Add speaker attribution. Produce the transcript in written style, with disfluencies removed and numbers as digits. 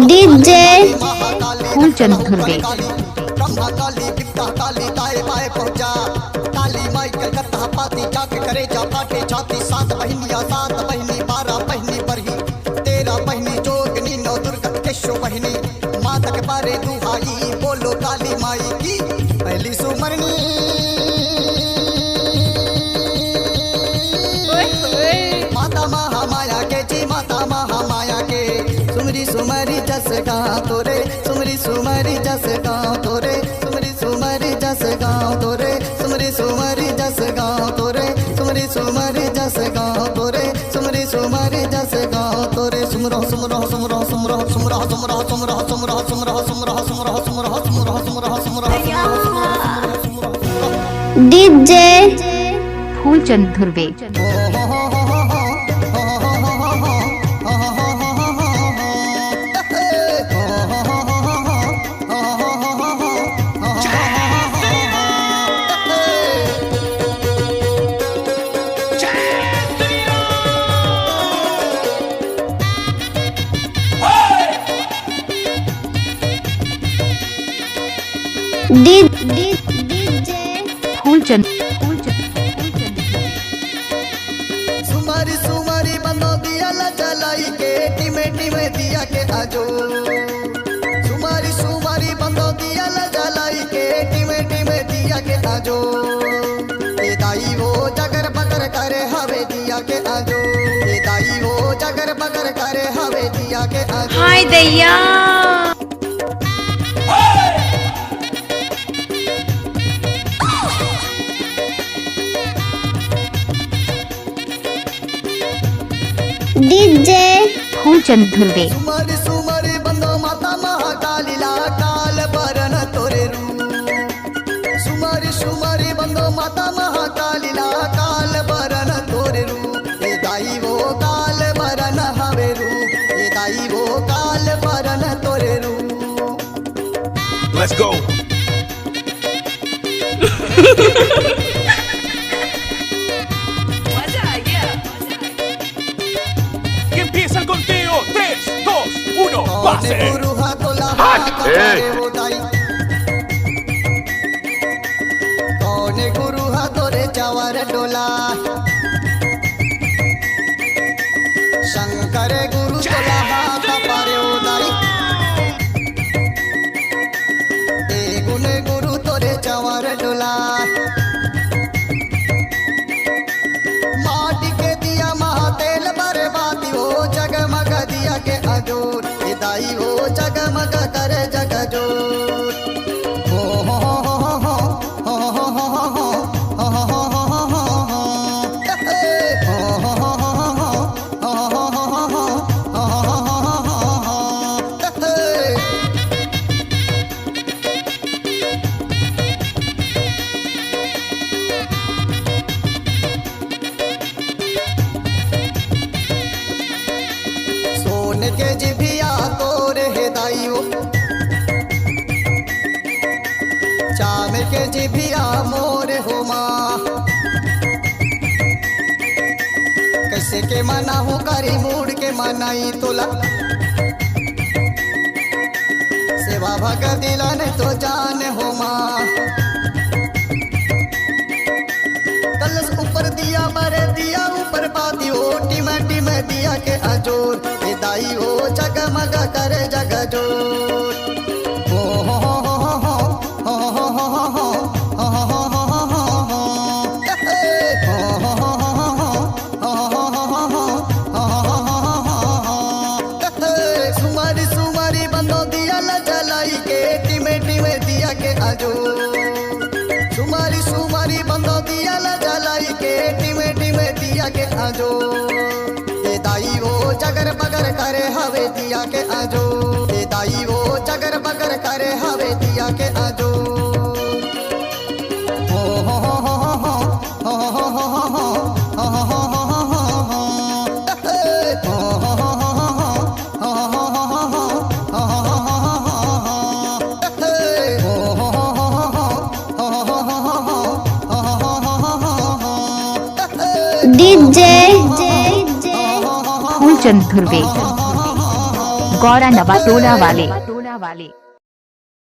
Speaker 1: DJ
Speaker 2: Phoolchand Dhurve.
Speaker 3: Brahma काली विद्या काली दाए बाए पहुंचा काली माई कलकत्ता पाती जाके करे जा पाटे छाती सात बहनिया 12 बहनी बरही 13 बहनी जोगनी 9 दुर्गा केशो बहनी माता के बारे दुहाई बोलो काली माई की पहली सुमरनी माता महामाया के जी माता महामाया के सुमरी सुमरी जस गाँव तोरे सुमरी सुमरी जस गाँव तोरे सुमरी सुमरी जस गाँव तोरे सुमरी सुमरी जस गाँव तोरे सुमरी सुमरी जस गाँव तोरे सुमरी सुमरी जस गाँव तोरे सुमरो सुमरो सुमरो सुमरो सुमरो सुमरो सुमरो सुमरो सुमरो सुमरो सुमरो सुमरो सुमरो सुमरो सुमरो
Speaker 1: डीजे
Speaker 2: फूलचंद धुर्वे।
Speaker 1: डीजे
Speaker 2: फूलचंद।
Speaker 3: सुमारी सुमारी बंदो दिया ला जलाई के टिमे टिमे दिया के आजो सुमारी सुमारी बंदो दिया ला जलाई के टिमे टिमे दिया के आजो ए दाई वो जगर बगर करे हवे दिया के आजो ए दाई वो जगर बगर करे हवे दिया के आजो
Speaker 2: हाय दैया।
Speaker 1: डीजे
Speaker 2: फूलचंद धुर्वे।
Speaker 3: सुमारी सुमारी बंदो माता महाकाली ला काल बरन तोरे रू सुमारी सुमारी बंदो माता महाकाली ला काल बरन तोरे रू ए दाई वो काल बरन हवे रू ए दाई वो काल बरन तोरे रू
Speaker 4: Let's go. Que empieza el conteo. 3, 2, 1, pase.
Speaker 3: गुरु हाथों ला वो दाई कौने गुरु हाथों रे चावर डोला शंकर गुरु तोला हाथ पारे ओ दाई ए गुने गुरु तोरे चावर डोला माटी के दिया महातेल बर्बादी हो जगमग दिया के अजोर ए दाई हो जगमग करे जगजोर हो हो हो हो हो हो हो हो सोने के जिभिया तोरे हे दाइयो चाम के जिभिया मोरे हो माँ कैसे के मना हो करी मूड के मनाई तोला सेवा भग दिला ने तो जान हो माँ कलश ऊपर दिया मरे दिया ऊपर पाती हो टिमा टिमा दिया के अजोर ए दाई हो जगमग करे जगजोर हो हो हो हो हो हो हो हो हो सुमारी सुमारी बंदो दिया ला जलाई के टिमे टिमे दिया के अजोर सुमारी सुमारी बंदो दिया ला जलाई के टिमे टिमे दिया के आजो ए दाई वो जगर बगर करे हवे दिया के आजो ए दाई वो जगर बगर करे हवे दिया के आजो हो हो हो हो हो हो हो हो हो
Speaker 1: डीजे
Speaker 2: फूलचंद धुर्वे, गौरा नवा टोला वाले।